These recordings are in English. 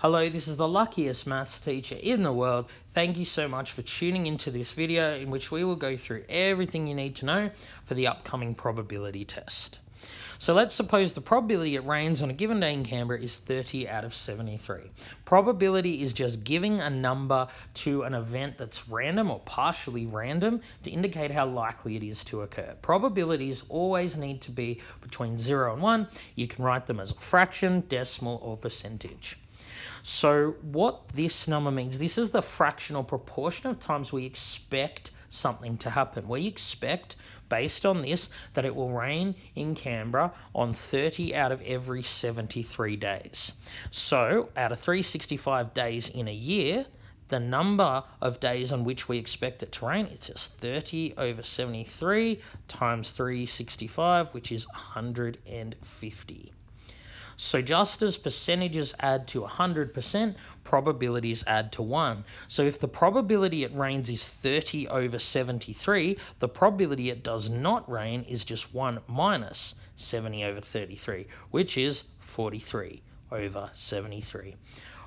Hello, this is the luckiest maths teacher in the world. Thank you so much for tuning into this video in which we will go through everything you need to know for the upcoming probability test. So let's suppose the probability it rains on a given day in Canberra is 30 out of 73. Probability is just giving a number to an event that's random or partially random to indicate how likely it is to occur. Probabilities always need to be between 0 and 1. You can write them as a fraction, decimal, or percentage. So what this number means, this is the fractional proportion of times we expect something to happen. We expect, based on this, that it will rain in Canberra on 30 out of every 73 days. So out of 365 days in a year, the number of days on which we expect it to rain, it's just 30 over 73 times 365, which is 150. So just as percentages add to 100%, probabilities add to 1. So if the probability it rains is 30 over 73, the probability it does not rain is just 1 minus 70 over 33, which is 43 over 73.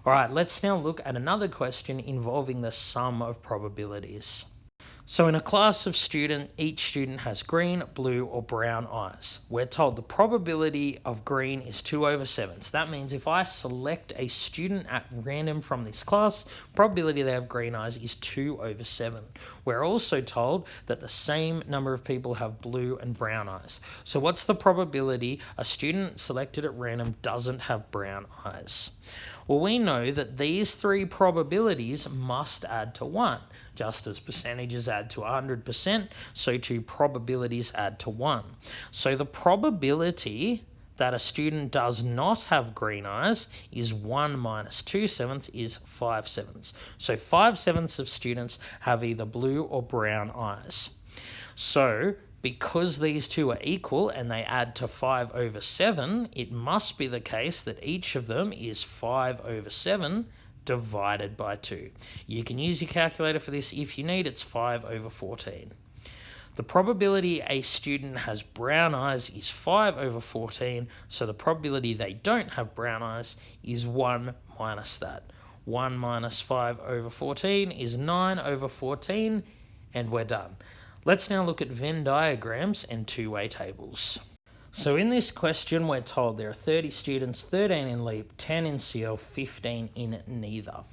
All right, let's now look at another question involving the sum of probabilities. So in a class of student, each student has green, blue, or brown eyes. We're told the probability of green is 2 over 7. So that means if I select a student at random from this class, probability they have green eyes is 2 over 7. We're also told that the same number of people have blue and brown eyes. So what's the probability a student selected at random doesn't have brown eyes? Well, we know that these three probabilities must add to 1. Just as percentages add to 100%, so too probabilities add to 1. So the probability that a student does not have green eyes is 1 minus 2/7 is 5/7. So 5/7 of students have either blue or brown eyes. So because these two are equal and they add to 5 over 7, it must be the case that each of them is 5 over 7 divided by 2. You can use your calculator for this if you need. It's 5 over 14. The probability a student has brown eyes is 5 over 14, so the probability they don't have brown eyes is 1 minus that. 1 minus 5 over 14 is 9 over 14, and we're done. Let's now look at Venn diagrams and two-way tables. So in this question, we're told there are 30 students, 13 in LEAP, 10 in SEAL, 15 in neither.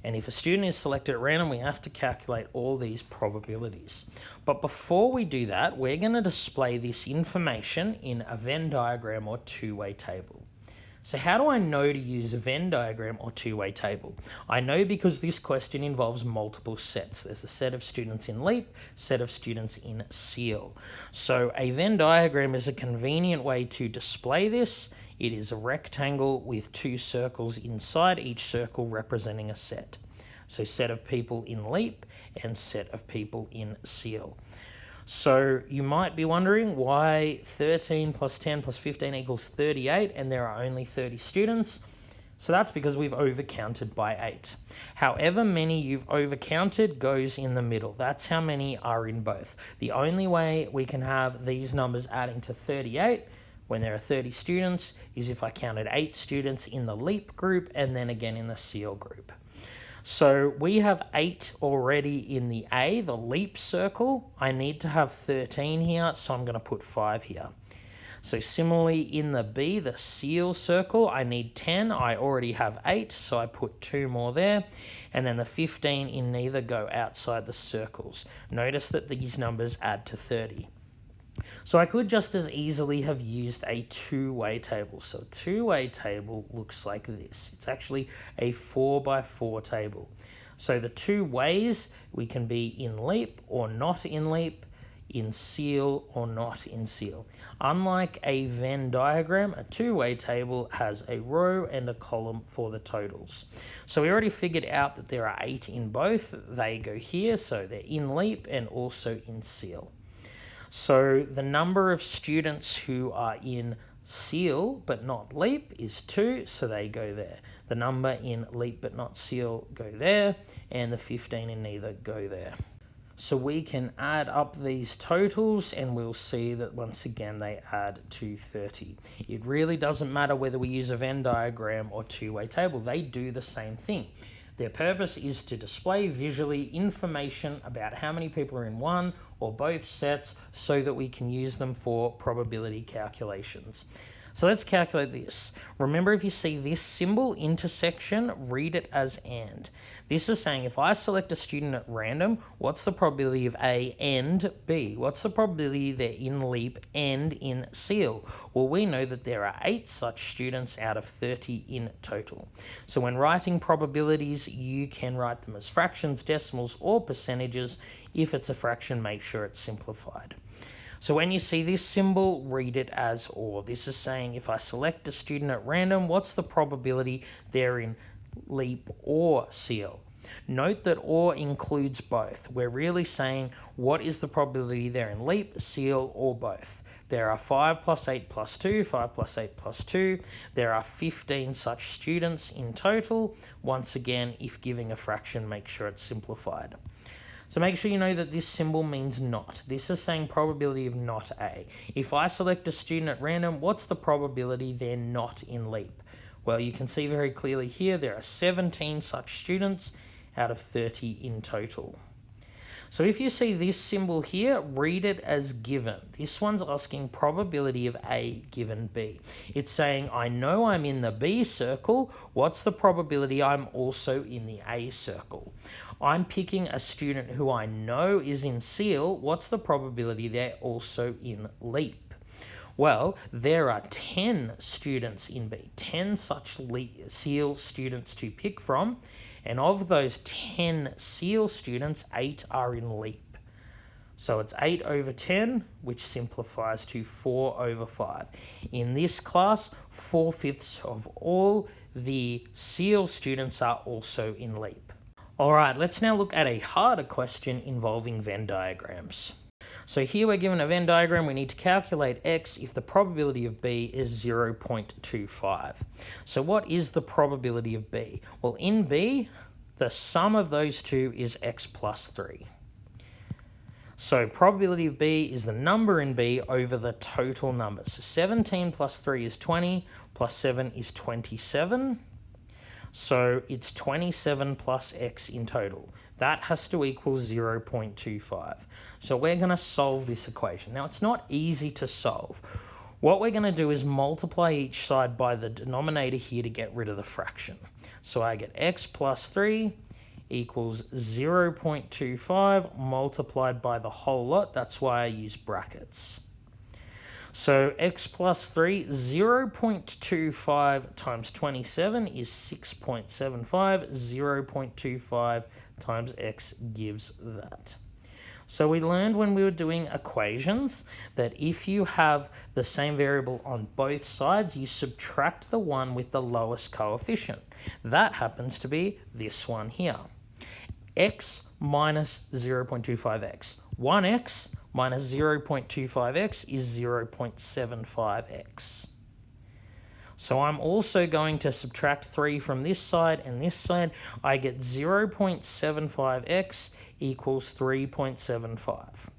And if a student is selected at random, we have to calculate all these probabilities. But before we do that, we're going to display this information in a Venn diagram or two-way table. So how do I know to use a Venn diagram or two-way table? I know because this question involves multiple sets. There's a set of students in LEAP, set of students in SEAL. So a Venn diagram is a convenient way to display this. It is a rectangle with two circles inside, each circle representing a set. So set of people in LEAP and set of people in SEAL. So you might be wondering why 13 plus 10 plus 15 equals 38 and there are only 30 students. So that's because we've overcounted by 8. However many you've overcounted goes in the middle. That's how many are in both. The only way we can have these numbers adding to 38 when there are 30 students is if I counted 8 students in the LEAP group and then again in the SEAL group. So we have 8 already in the A, the LEAP circle. I need to have 13 here, so I'm going to put 5 here. So similarly in the B, the SEAL circle, I need 10. I already have 8, so I put 2 more there. And then the 15 in neither go outside the circles. Notice that these numbers add to 30. So I could just as easily have used a two-way table. So a two-way table looks like this. It's actually a 4x4 table. So the two ways we can be in LEAP or not in LEAP, in SEAL or not in SEAL. Unlike a Venn diagram, a two-way table has a row and a column for the totals. So we already figured out that there are 8 in both. They go here, so they're in LEAP and also in SEAL. So the number of students who are in SEAL but not LEAP is 2, so they go there. The number in LEAP but not SEAL go there, and the 15 in neither go there. So we can add up these totals and we'll see that once again they add to 30. It really doesn't matter whether we use a Venn diagram or two-way table. They do the same thing. Their purpose is to display visually information about how many people are in one or both sets so that we can use them for probability calculations. So let's calculate this. Remember, if you see this symbol, intersection, read it as and. This is saying if I select a student at random, what's the probability of A and B? What's the probability they're in LEAP and in SEAL? Well, we know that there are 8 such students out of 30 in total. So when writing probabilities, you can write them as fractions, decimals, or percentages. If it's a fraction, make sure it's simplified. So when you see this symbol, read it as or. This is saying if I select a student at random, what's the probability they're in LEAP or SEAL? Note that or includes both. We're really saying what is the probability they're in LEAP, SEAL, or both. There are 5 plus 8 plus 2, 5 plus 8 plus 2. There are 15 such students in total. Once again, if giving a fraction, make sure it's simplified. So make sure you know that this symbol means not. This is saying probability of not A. If I select a student at random, what's the probability they're not in LEAP? Well, you can see very clearly here there are 17 such students out of 30 in total. So if you see this symbol here, read it as given. This one's asking probability of A given B. It's saying, I know I'm in the B circle. What's the probability I'm also in the A circle? I'm picking a student who I know is in SEAL. What's the probability they're also in LEAP? Well, there are 10 students in B, 10 such SEAL students to pick from. And of those 10 SEAL students, 8 are in LEAP. So it's 8 over 10, which simplifies to 4 over 5. In this class, 4/5 of all the SEAL students are also in LEAP. All right, let's now look at a harder question involving Venn diagrams. So here we're given a Venn diagram. We need to calculate x if the probability of b is 0.25. So what is the probability of b? Well, in b, the sum of those two is x plus 3. So probability of b is the number in b over the total numbers. So 17 plus 3 is 20, plus 7 is 27. So it's 27 plus x in total. That has to equal 0.25. So we're going to solve this equation. Now, it's not easy to solve. What we're going to do is multiply each side by the denominator here to get rid of the fraction. So I get x plus 3 equals 0.25 multiplied by the whole lot. That's why I use brackets. So x plus 3, 0.25 times 27 is 6.75. 0.25 times x gives that. So we learned when we were doing equations that if you have the same variable on both sides, you subtract the one with the lowest coefficient. That happens to be this one here. X minus 0.25x. 1x minus 0.25x is 0.75x. So I'm also going to subtract 3 from this side and this side. I get 0.75x equals 3.75.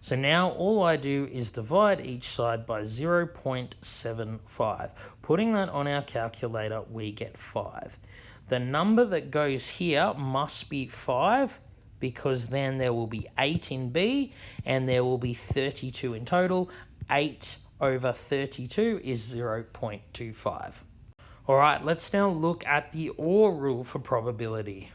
So now all I do is divide each side by 0.75. Putting that on our calculator, we get 5. The number that goes here must be 5, because then there will be 8 in B and there will be 32 in total. 8 over 32 is 0.25. All right, let's now look at the OR rule for probability.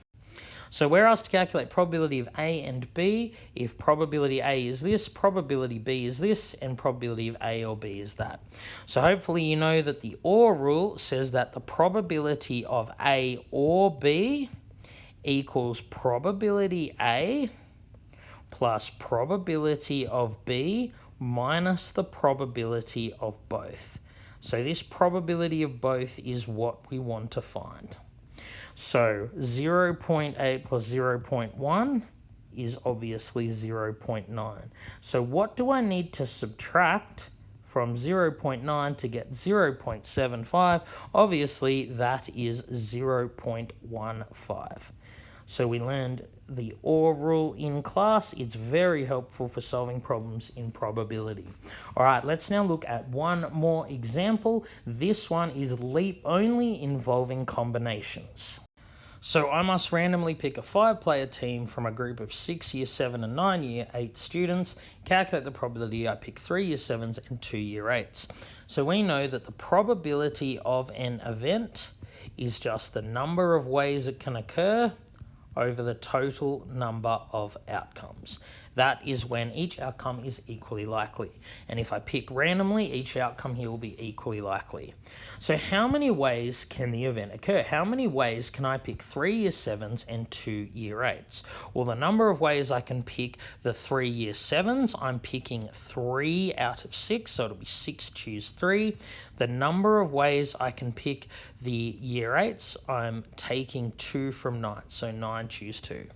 So we're asked to calculate probability of A and B. If probability A is this, probability B is this, and probability of A or B is that. So hopefully you know that the OR rule says that the probability of A or B equals probability A plus probability of B minus the probability of both. So this probability of both is what we want to find. So 0.8 plus 0.1 is obviously 0.9. So what do I need to subtract from 0.9 to get 0.75? Obviously that is 0.15. So we learned the OR rule in class. It's very helpful for solving problems in probability. All right, let's now look at one more example. This one is leap only, involving combinations. So I must randomly pick a 5-player team from a group of 6 Year 7 and 9 Year 8 students, calculate the probability I pick 3 Year 7s and 2 Year 8s. So we know that the probability of an event is just the number of ways it can occur over the total number of outcomes. That is when each outcome is equally likely. And if I pick randomly, each outcome here will be equally likely. So how many ways can the event occur? How many ways can I pick 3 Year 7s and 2 Year 8s? Well, the number of ways I can pick the 3 Year 7s, I'm picking 3 out of 6, so it'll be 6 choose 3. The number of ways I can pick the Year 8s, I'm taking 2 from 9, so 9 choose 2.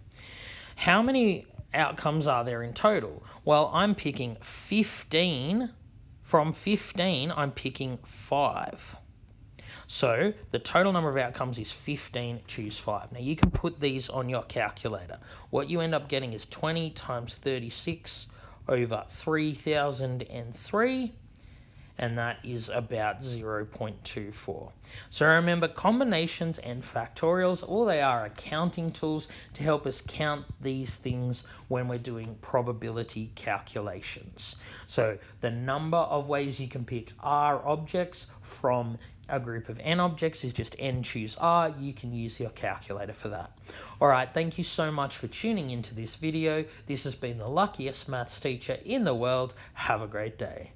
How many outcomes are there in total? Well, I'm picking 15. From 15, I'm picking 5. So the total number of outcomes is 15, choose 5. Now you can put these on your calculator. What you end up getting is 20 times 36 over 3003, and that is about 0.24. So remember, combinations and factorials, all they are accounting tools to help us count these things when we're doing probability calculations. So the number of ways you can pick R objects from a group of N objects is just N choose R. You can use your calculator for that. All right, thank you so much for tuning into this video. This has been the luckiest maths teacher in the world. Have a great day.